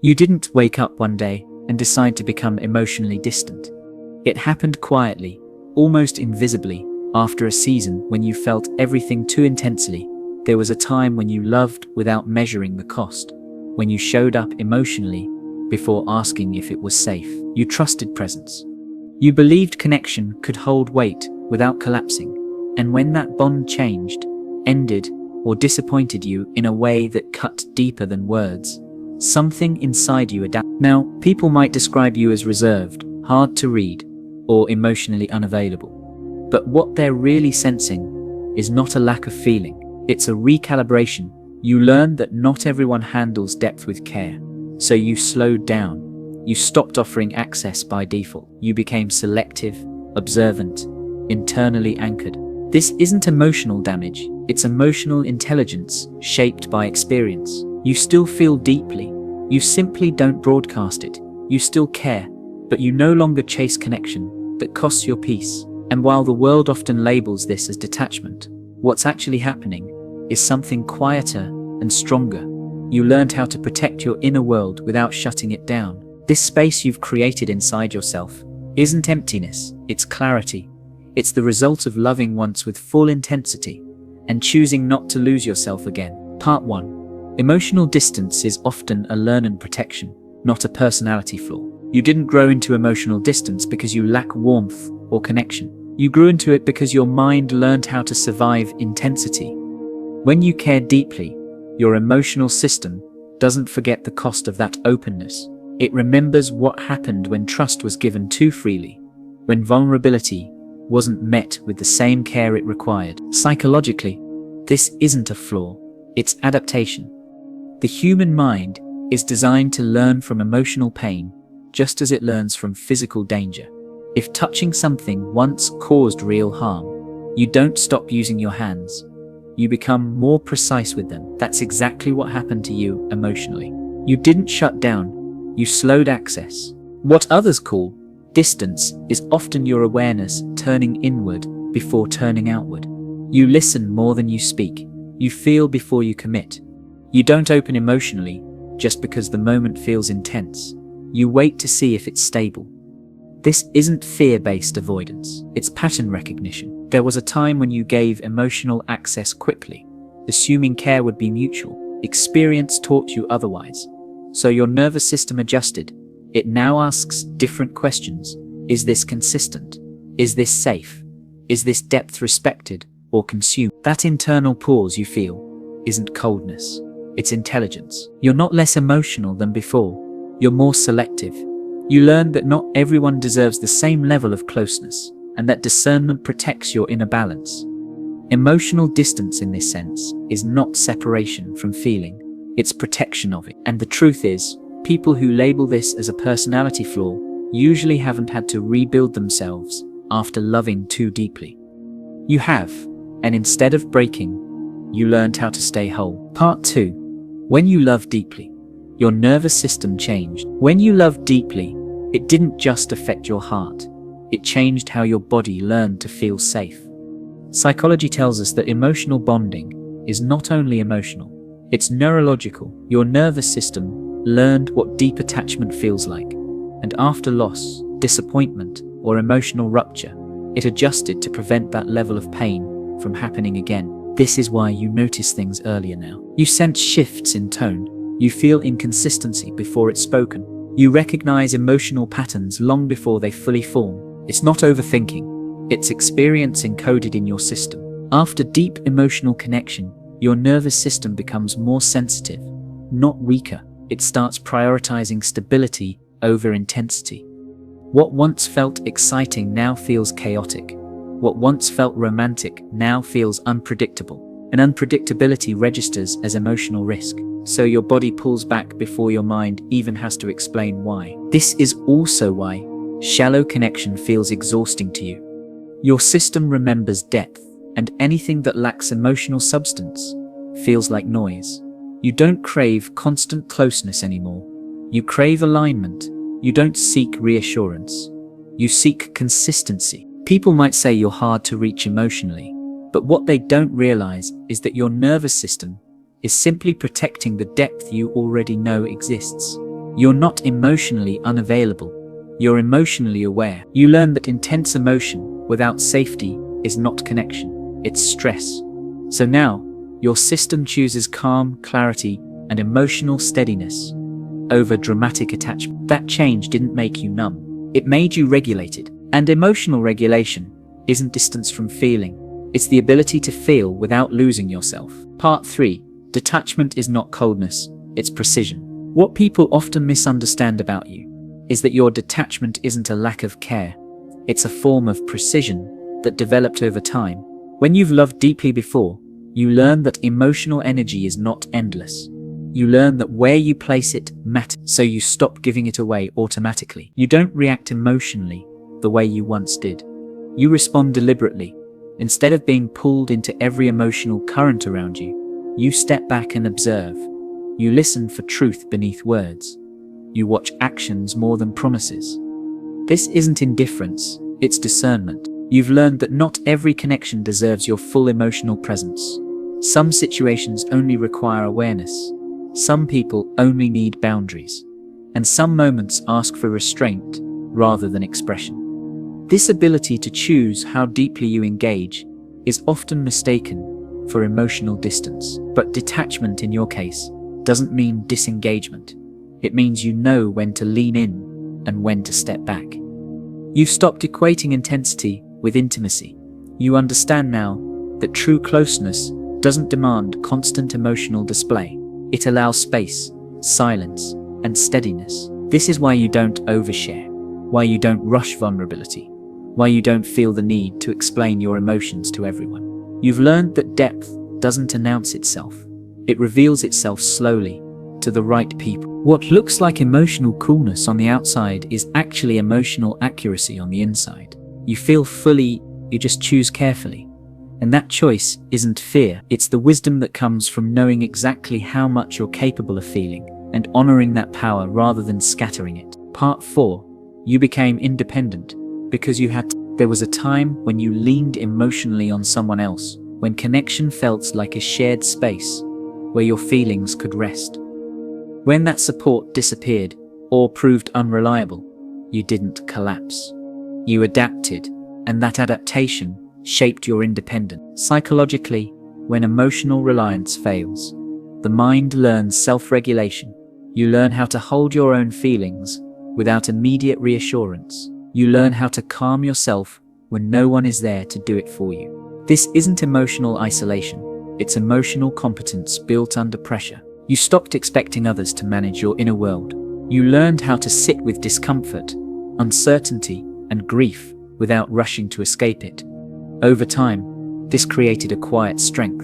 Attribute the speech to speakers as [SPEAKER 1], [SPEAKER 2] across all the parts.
[SPEAKER 1] You didn't wake up one day and decide to become emotionally distant. It happened quietly, almost invisibly, after a season when you felt everything too intensely. There was a time when you loved without measuring the cost, when you showed up emotionally before asking if it was safe. You trusted presence. You believed connection could hold weight without collapsing. And when that bond changed, ended, or disappointed you in a way that cut deeper than words, something inside you adapted. Now, people might describe you as reserved, hard to read, or emotionally unavailable. But what they're really sensing is not a lack of feeling. It's a recalibration. You learn that not everyone handles depth with care. So you slowed down. You stopped offering access by default. You became selective, observant, internally anchored. This isn't emotional damage. It's emotional intelligence shaped by experience. You still feel deeply. You simply don't broadcast it. You still care, but you no longer chase connection that costs your peace. And while the world often labels this as detachment, what's actually happening is something quieter and stronger. You learned how to protect your inner world without shutting it down. This space you've created inside yourself isn't emptiness, it's clarity. It's the result of loving once with full intensity and choosing not to lose yourself again. Part 1. Emotional distance is often a learned protection, not a personality flaw. You didn't grow into emotional distance because you lack warmth or connection. You grew into it because your mind learned how to survive intensity. When you care deeply, your emotional system doesn't forget the cost of that openness. It remembers what happened when trust was given too freely, when vulnerability wasn't met with the same care it required. Psychologically, this isn't a flaw, it's adaptation. The human mind is designed to learn from emotional pain, just as it learns from physical danger. If touching something once caused real harm, you don't stop using your hands. You become more precise with them. That's exactly what happened to you emotionally. You didn't shut down, you slowed access. What others call distance is often your awareness turning inward before turning outward. You listen more than you speak. You feel before you commit. You don't open emotionally just because the moment feels intense. You wait to see if it's stable. This isn't fear-based avoidance, it's pattern recognition. There was a time when you gave emotional access quickly, assuming care would be mutual. Experience taught you otherwise. So your nervous system adjusted. It now asks different questions. Is this consistent? Is this safe? Is this depth respected or consumed? That internal pause you feel isn't coldness, it's intelligence. You're not less emotional than before, you're more selective. You learn that not everyone deserves the same level of closeness, and that discernment protects your inner balance. Emotional distance in this sense is not separation from feeling, it's protection of it. And the truth is, people who label this as a personality flaw usually haven't had to rebuild themselves after loving too deeply. You have, and instead of breaking, you learned how to stay whole. Part 2. When you love deeply, your nervous system changed. When you loved deeply, it didn't just affect your heart, it changed how your body learned to feel safe. Psychology tells us that emotional bonding is not only emotional, it's neurological. Your nervous system learned what deep attachment feels like, and after loss, disappointment, or emotional rupture, it adjusted to prevent that level of pain from happening again. This is why you notice things earlier now. You sense shifts in tone, you feel inconsistency before it's spoken. You recognize emotional patterns long before they fully form. It's not overthinking, it's experience encoded in your system. After deep emotional connection, your nervous system becomes more sensitive, not weaker. It starts prioritizing stability over intensity. What once felt exciting now feels chaotic. What once felt romantic now feels unpredictable. And unpredictability registers as emotional risk. So your body pulls back before your mind even has to explain why. This is also why shallow connection feels exhausting to you. Your system remembers depth, and anything that lacks emotional substance feels like noise. You don't crave constant closeness anymore. You crave alignment. You don't seek reassurance. You seek consistency. People might say you're hard to reach emotionally, but what they don't realize is that your nervous system is simply protecting the depth you already know exists. You're not emotionally unavailable. You're emotionally aware. You learn that intense emotion without safety is not connection, it's stress. So now, your system chooses calm, clarity, and emotional steadiness over dramatic attachment. That change didn't make you numb. It made you regulated. And emotional regulation isn't distance from feeling. It's the ability to feel without losing yourself. Part 3. Detachment is not coldness, it's precision. What people often misunderstand about you is that your detachment isn't a lack of care. It's a form of precision that developed over time. When you've loved deeply before, you learn that emotional energy is not endless. You learn that where you place it matters, so you stop giving it away automatically. You don't react emotionally the way you once did. You respond deliberately. Instead of being pulled into every emotional current around you, you step back and observe. You listen for truth beneath words. You watch actions more than promises. This isn't indifference, it's discernment. You've learned that not every connection deserves your full emotional presence. Some situations only require awareness. Some people only need boundaries. And some moments ask for restraint rather than expression. This ability to choose how deeply you engage is often mistaken for emotional distance. But detachment in your case doesn't mean disengagement. It means you know when to lean in and when to step back. You've stopped equating intensity with intimacy. You understand now that true closeness doesn't demand constant emotional display. It allows space, silence, and steadiness. This is why you don't overshare, why you don't rush vulnerability, why you don't feel the need to explain your emotions to everyone. You've learned that depth doesn't announce itself. It reveals itself slowly to the right people. What looks like emotional coolness on the outside is actually emotional accuracy on the inside. You feel fully, you just choose carefully. And that choice isn't fear, it's the wisdom that comes from knowing exactly how much you're capable of feeling and honoring that power rather than scattering it. Part 4. You became independent because you had to. There was a time when you leaned emotionally on someone else, when connection felt like a shared space where your feelings could rest. When that support disappeared or proved unreliable, you didn't collapse. You adapted, and that adaptation shaped your independence. Psychologically, when emotional reliance fails, the mind learns self-regulation. You learn how to hold your own feelings without immediate reassurance. You learn how to calm yourself when no one is there to do it for you. This isn't emotional isolation, it's emotional competence built under pressure. You stopped expecting others to manage your inner world. You learned how to sit with discomfort, uncertainty, and grief without rushing to escape it. Over time, this created a quiet strength.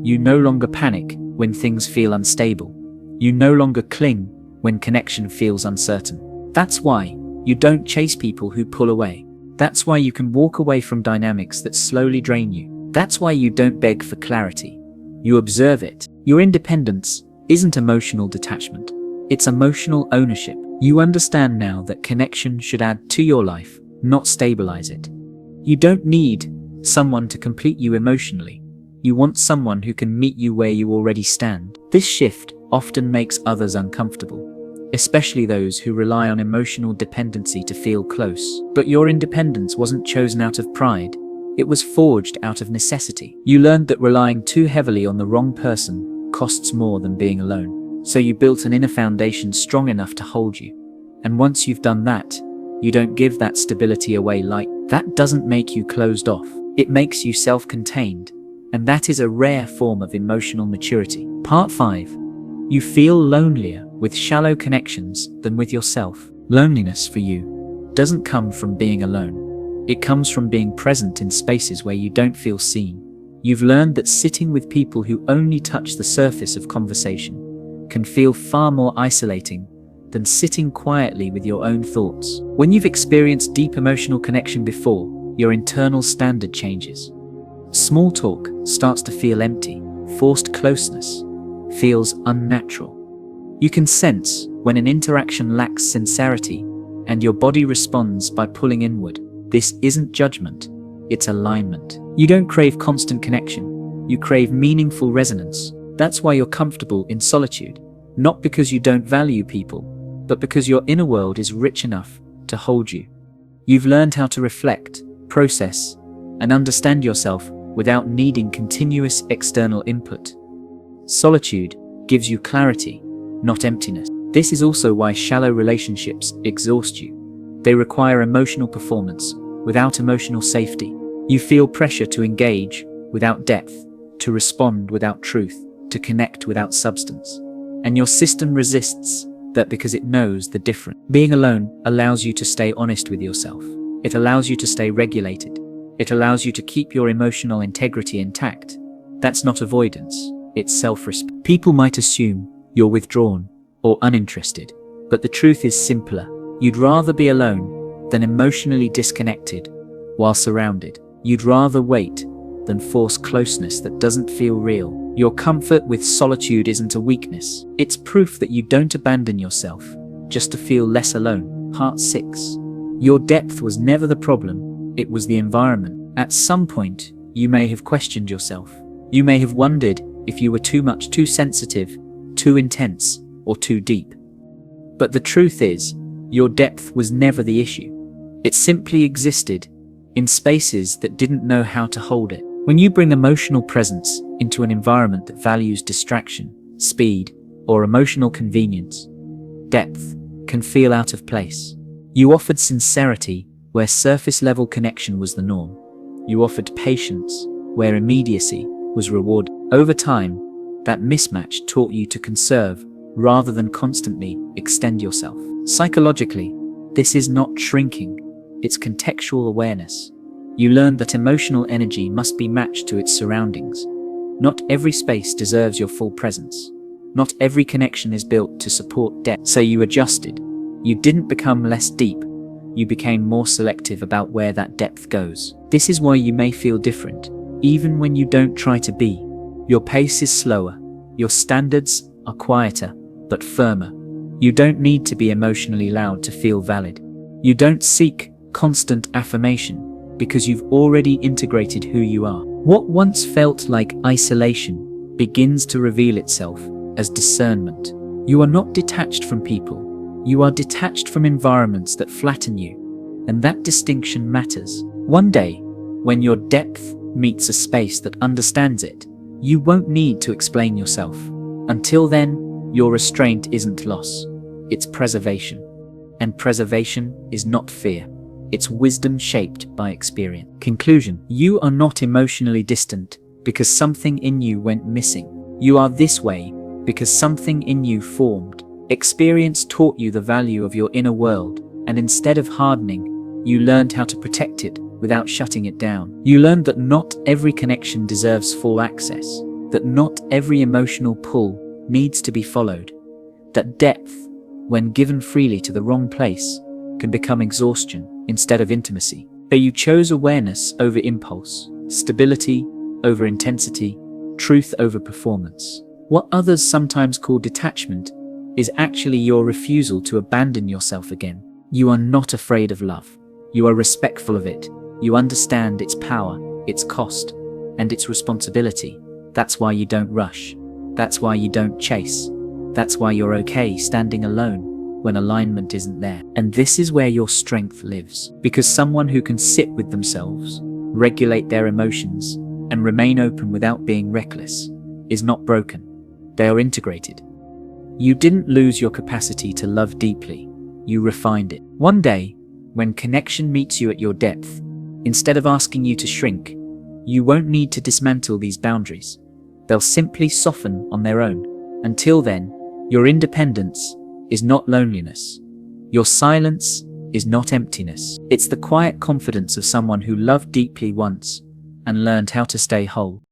[SPEAKER 1] You no longer panic when things feel unstable. You no longer cling when connection feels uncertain. That's why you don't chase people who pull away. That's why you can walk away from dynamics that slowly drain you. That's why you don't beg for clarity. You observe it. Your independence isn't emotional detachment. It's emotional ownership. You understand now that connection should add to your life, not stabilize it. You don't need someone to complete you emotionally. You want someone who can meet you where you already stand. This shift often makes others uncomfortable, especially those who rely on emotional dependency to feel close. But your independence wasn't chosen out of pride. It was forged out of necessity. You learned that relying too heavily on the wrong person costs more than being alone. So you built an inner foundation strong enough to hold you. And once you've done that, you don't give that stability away lightly. That doesn't make you closed off. It makes you self-contained. And that is a rare form of emotional maturity. Part 5. You feel lonelier with shallow connections than with yourself. Loneliness for you doesn't come from being alone. It comes from being present in spaces where you don't feel seen. You've learned that sitting with people who only touch the surface of conversation can feel far more isolating than sitting quietly with your own thoughts. When you've experienced deep emotional connection before, your internal standard changes. Small talk starts to feel empty. Forced closeness feels unnatural. You can sense when an interaction lacks sincerity, and your body responds by pulling inward. This isn't judgment, it's alignment. You don't crave constant connection, you crave meaningful resonance. That's why you're comfortable in solitude, not because you don't value people, but because your inner world is rich enough to hold you. You've learned how to reflect, process, and understand yourself without needing continuous external input. Solitude gives you clarity, not emptiness. This is also why shallow relationships exhaust you. They require emotional performance without emotional safety. You feel pressure to engage without depth, to respond without truth, to connect without substance. And your system resists that because it knows the difference. Being alone allows you to stay honest with yourself. It allows you to stay regulated. It allows you to keep your emotional integrity intact. That's not avoidance, it's self-respect. People might assume you're withdrawn or uninterested, but the truth is simpler. You'd rather be alone than emotionally disconnected while surrounded. You'd rather wait than force closeness that doesn't feel real. Your comfort with solitude isn't a weakness. It's proof that you don't abandon yourself just to feel less alone. Part 6. Your depth was never the problem, it was the environment. At some point, you may have questioned yourself. You may have wondered if you were too much, too sensitive, too intense, or too deep. But the truth is, your depth was never the issue. It simply existed in spaces that didn't know how to hold it. When you bring emotional presence into an environment that values distraction, speed, or emotional convenience, depth can feel out of place. You offered sincerity where surface-level connection was the norm. You offered patience where immediacy was rewarded. Over time, that mismatch taught you to conserve rather than constantly extend yourself. Psychologically, this is not shrinking, it's contextual awareness. You learned that emotional energy must be matched to its surroundings. Not every space deserves your full presence. Not every connection is built to support depth. So you adjusted. You didn't become less deep. You became more selective about where that depth goes. This is why you may feel different, even when you don't try to be. Your pace is slower. Your standards are quieter, but firmer. You don't need to be emotionally loud to feel valid. You don't seek constant affirmation, because you've already integrated who you are. What once felt like isolation begins to reveal itself as discernment. You are not detached from people. You are detached from environments that flatten you, and that distinction matters. One day, when your depth meets a space that understands it, you won't need to explain yourself. Until then, your restraint isn't loss, it's preservation. And preservation is not fear. It's wisdom shaped by experience. Conclusion: you are not emotionally distant because something in you went missing. You are this way because something in you formed. Experience taught you the value of your inner world, and instead of hardening, you learned how to protect it without shutting it down. You learned that not every connection deserves full access, that not every emotional pull needs to be followed, that depth, when given freely to the wrong place, can become exhaustion instead of intimacy. That you chose awareness over impulse, stability over intensity, truth over performance. What others sometimes call detachment is actually your refusal to abandon yourself again. You are not afraid of love. You are respectful of it. You understand its power, its cost, and its responsibility. That's why you don't rush. That's why you don't chase. That's why you're okay standing alone when alignment isn't there. And this is where your strength lives. Because someone who can sit with themselves, regulate their emotions, and remain open without being reckless is not broken. They are integrated. You didn't lose your capacity to love deeply. You refined it. One day, when connection meets you at your depth, instead of asking you to shrink, you won't need to dismantle these boundaries. They'll simply soften on their own. Until then, your independence is not loneliness. Your silence is not emptiness. It's the quiet confidence of someone who loved deeply once and learned how to stay whole.